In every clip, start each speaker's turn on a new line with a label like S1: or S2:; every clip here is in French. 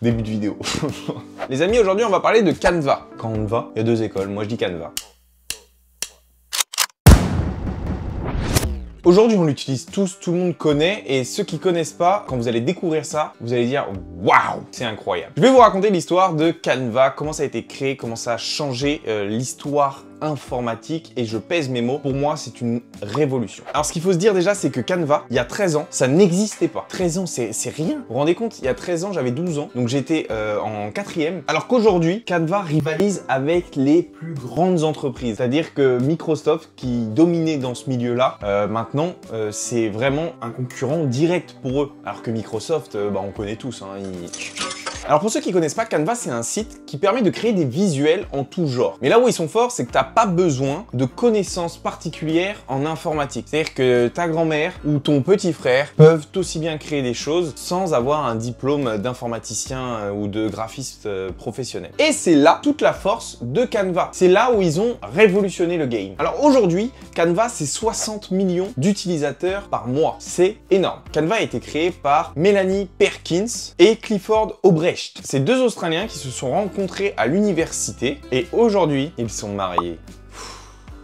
S1: début de vidéo. Les amis, aujourd'hui on va parler de Canva. Canva, il y a deux écoles, moi je dis Canva. Aujourd'hui, on l'utilise tous, tout le monde connaît, et ceux qui connaissent pas, quand vous allez découvrir ça, vous allez dire « Waouh, c'est incroyable !» Je vais vous raconter l'histoire de Canva, comment ça a été créé, comment ça a changé l'histoire informatique, et je pèse mes mots, pour moi c'est une révolution. Alors ce qu'il faut se dire déjà, c'est que Canva, il y a 13 ans, ça n'existait pas. 13 ans, c'est rien. Vous vous rendez compte, il y a 13 ans, j'avais 12 ans, donc j'étais en 4e, alors qu'aujourd'hui, Canva rivalise avec les plus grandes entreprises. C'est-à-dire que Microsoft, qui dominait dans ce milieu-là, maintenant, c'est vraiment un concurrent direct pour eux. Alors que Microsoft, on connaît tous, hein, Alors pour ceux qui connaissent pas, Canva c'est un site qui permet de créer des visuels en tout genre. Mais là où ils sont forts, c'est que t'as pas besoin de connaissances particulières en informatique. C'est-à-dire que ta grand-mère ou ton petit frère peuvent aussi bien créer des choses sans avoir un diplôme d'informaticien ou de graphiste professionnel. Et c'est là toute la force de Canva. C'est là où ils ont révolutionné le game. Alors aujourd'hui, Canva c'est 60 millions d'utilisateurs par mois. C'est énorme. Canva a été créé par Melanie Perkins et Clifford Obrecht. C'est deux Australiens qui se sont rencontrés à l'université et aujourd'hui, ils sont mariés.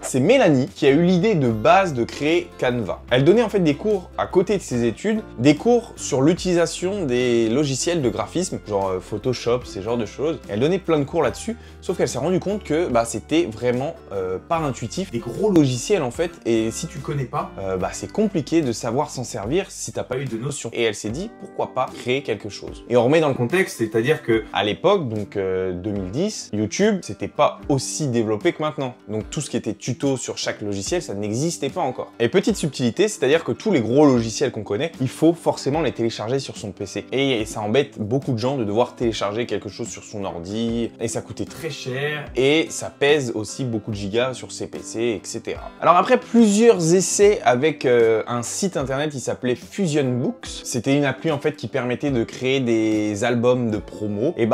S1: C'est Mélanie qui a eu l'idée de base de créer Canva. Elle donnait en fait des cours à côté de ses études, des cours sur l'utilisation des logiciels de graphisme, genre Photoshop, ces genres de choses. Elle donnait plein de cours là-dessus, sauf qu'elle s'est rendue compte que c'était vraiment pas intuitif. Des gros logiciels en fait, et si tu connais pas, c'est compliqué de savoir s'en servir si t'as pas eu de notion. Et elle s'est dit, pourquoi pas créer quelque chose. Et on remet dans le contexte, c'est-à-dire que à l'époque, donc 2010, YouTube, c'était pas aussi développé que maintenant. Donc tout ce qui était tuto sur chaque logiciel, ça n'existait pas encore. Et petite subtilité, c'est-à-dire que tous les gros logiciels qu'on connaît, il faut forcément les télécharger sur son PC. Et ça embête beaucoup de gens de devoir télécharger quelque chose sur son ordi, et ça coûtait très cher, et ça pèse aussi beaucoup de gigas sur ses PC, etc. Alors après plusieurs essais avec un site internet qui s'appelait Fusion Books, c'était une appli en fait qui permettait de créer des albums de promo, et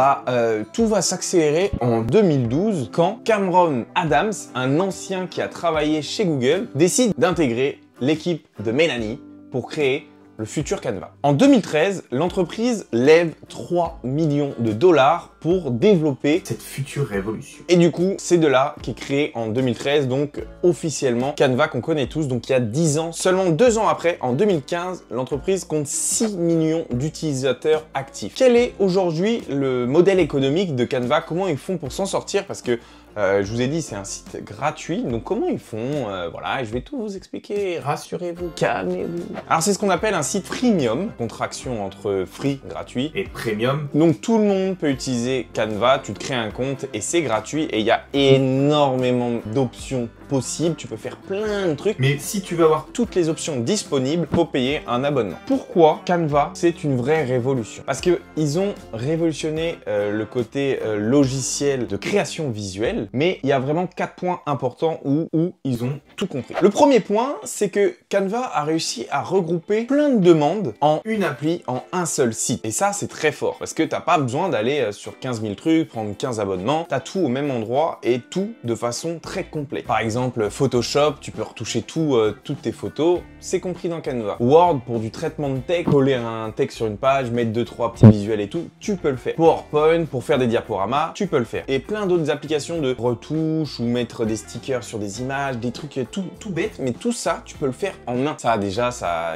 S1: tout va s'accélérer en 2012 quand Cameron Adams, un ancien qui a travaillé chez Google, décide d'intégrer l'équipe de Mélanie pour créer le futur Canva. En 2013, l'entreprise lève 3 millions de dollars pour développer cette future révolution. Et du coup, c'est de là qu'est créé en 2013, donc officiellement Canva qu'on connaît tous, donc il y a 10 ans. Seulement 2 ans après, en 2015, l'entreprise compte 6 millions d'utilisateurs actifs. Quel est aujourd'hui le modèle économique de Canva? Comment ils font pour s'en sortir? Parce que je vous ai dit, c'est un site gratuit, donc comment ils font? Voilà, je vais tout vous expliquer, rassurez-vous, calmez-vous. Alors c'est ce qu'on appelle un site freemium, contraction entre free, gratuit, et premium. Donc tout le monde peut utiliser Canva, tu te crées un compte et c'est gratuit, et il y a énormément d'options possibles, tu peux faire plein de trucs, mais si tu veux avoir toutes les options disponibles, faut payer un abonnement. Pourquoi Canva, c'est une vraie révolution? Parce que ils ont révolutionné le côté logiciel de création visuelle, mais il y a vraiment 4 points importants où ils ont tout compris. Le premier point, c'est que Canva a réussi à regrouper plein de demandes en une appli, en un seul site. Et ça, c'est très fort, parce que t'as pas besoin d'aller sur 15 000 trucs, prendre 15 abonnements, t'as tout au même endroit et tout de façon très complète. Par exemple, Photoshop, tu peux retoucher toutes tes photos, c'est compris dans Canva. Word, pour du traitement de texte, coller un texte sur une page, mettre 2-3 petits visuels et tout, tu peux le faire. PowerPoint, pour faire des diaporamas, tu peux le faire. Et plein d'autres applications de retouche ou mettre des stickers sur des images, des trucs tout bêtes, mais tout ça, tu peux le faire en un. Ça, déjà,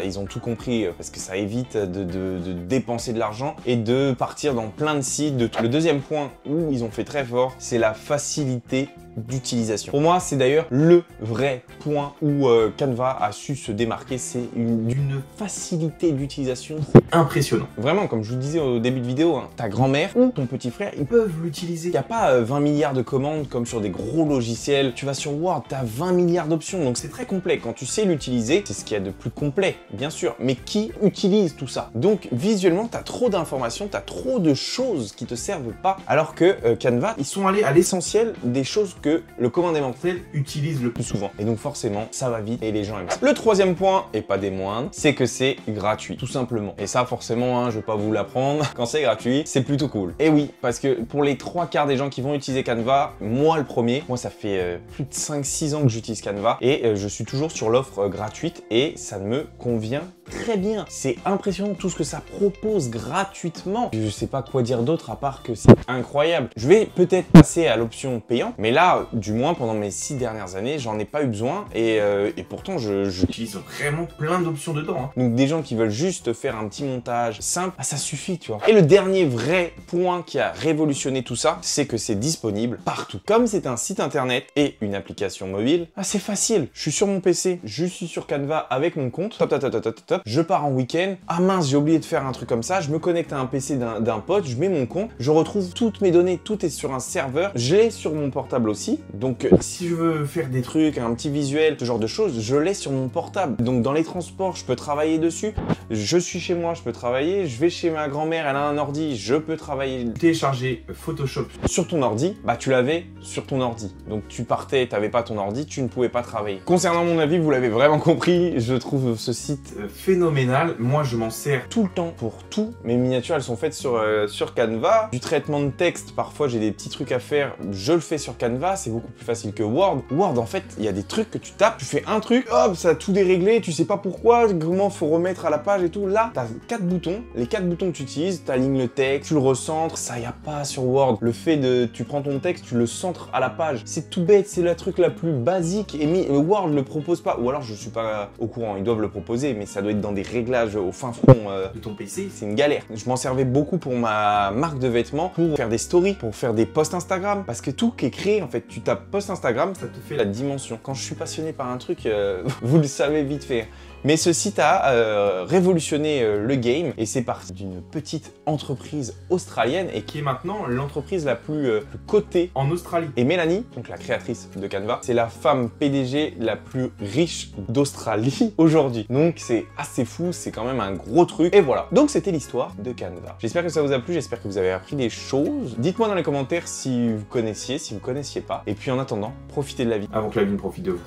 S1: ils ont tout compris parce que ça évite de dépenser de l'argent et de partir dans plein de sites. Le deuxième point où ils ont fait très fort, c'est la facilité d'utilisation. Pour moi, c'est d'ailleurs le vrai point où Canva a su se démarquer, c'est d'une facilité d'utilisation impressionnante. Vraiment, comme je vous disais au début de vidéo, hein, ta grand-mère ou ton petit frère, ils peuvent l'utiliser. Il n'y a pas 20 milliards de commandes comme sur des gros logiciels. Tu vas sur Word, tu as 20 milliards d'options, donc c'est très complet. Quand tu sais l'utiliser, c'est ce qu'il y a de plus complet, bien sûr. Mais qui utilise tout ça? Donc visuellement, tu as trop d'informations, tu as trop de choses qui te servent pas, alors que Canva, ils sont allés à l'essentiel des choses que le commun des mortels utilise le plus souvent. Et donc forcément, ça va vite et les gens aiment ça. Le troisième point, et pas des moindres, c'est que c'est gratuit, tout simplement. Et ça, forcément, hein, je vais pas vous l'apprendre, quand c'est gratuit, c'est plutôt cool. Et oui, parce que pour les 3/4 des gens qui vont utiliser Canva, moi le premier, moi ça fait plus de 5-6 ans que j'utilise Canva et je suis toujours sur l'offre gratuite et ça ne me convient très bien. C'est impressionnant tout ce que ça propose gratuitement. Je sais pas quoi dire d'autre à part que c'est incroyable. Je vais peut-être passer à l'option payante, mais là, du moins pendant mes 6 dernières années, j'en ai pas eu besoin et pourtant j'utilise vraiment plein d'options dedans. Hein. Donc des gens qui veulent juste faire un petit montage simple, bah, ça suffit, tu vois. Et le dernier vrai point qui a révolutionné tout ça, c'est que c'est disponible partout. Comme c'est un site internet et une application mobile, ah, c'est facile. Je suis sur mon PC, je suis sur Canva avec mon compte, top, je pars en week-end, ah mince, j'ai oublié de faire un truc comme ça, je me connecte à un PC d'un pote, je mets mon compte, je retrouve toutes mes données, tout est sur un serveur, je l'ai sur mon portable aussi, donc si je veux faire des trucs, un petit visuel, ce genre de choses, je l'ai sur mon portable. Donc dans les transports, je peux travailler dessus, je suis chez moi, je peux travailler, je vais chez ma grand-mère, elle a un ordi, je peux travailler. Télécharger Photoshop sur ton ordi, bah tu l'avais sur ton ordi. Donc tu partais, t'avais pas ton ordi, tu ne pouvais pas travailler. Concernant mon avis, vous l'avez vraiment compris, je trouve ce site phénoménal. Moi, je m'en sers tout le temps pour tout. Mes miniatures, elles sont faites sur Canva. Du traitement de texte, parfois j'ai des petits trucs à faire, je le fais sur Canva, c'est beaucoup plus facile que Word. Word, en fait, il y a des trucs que tu tapes, tu fais un truc, hop, ça a tout déréglé, tu sais pas pourquoi, comment faut remettre à la page et tout. Là, t'as 4 boutons, les 4 boutons que tu utilises, t'alignes le texte, tu le recentres, ça y a pas sur Word. Le fait de, tu prends ton texte, tu le centres à la page, c'est tout bête, c'est le truc la plus basique et Word le propose pas, ou alors je suis pas au courant, ils doivent le proposer, mais ça doit être dans des réglages au fin fond de ton PC, c'est une galère. Je m'en servais beaucoup pour ma marque de vêtements, pour faire des stories, pour faire des posts Instagram, parce que tout qui est créé, en fait, tu tapes post Instagram, ça te fait la dimension. Quand je suis passionné par un truc, vous le savez vite faire. Mais ce site a révolutionné le game et c'est parti d'une petite entreprise australienne et qui est maintenant l'entreprise la plus cotée en Australie. Et Mélanie, donc la créatrice de Canva, c'est la femme PDG la plus riche d'Australie aujourd'hui. Donc c'est assez fou, c'est quand même un gros truc. Et voilà, donc c'était l'histoire de Canva. J'espère que ça vous a plu, j'espère que vous avez appris des choses. Dites-moi dans les commentaires si vous connaissiez, si vous connaissiez pas. Et puis en attendant, profitez de la vie avant que la vie ne profite de vous.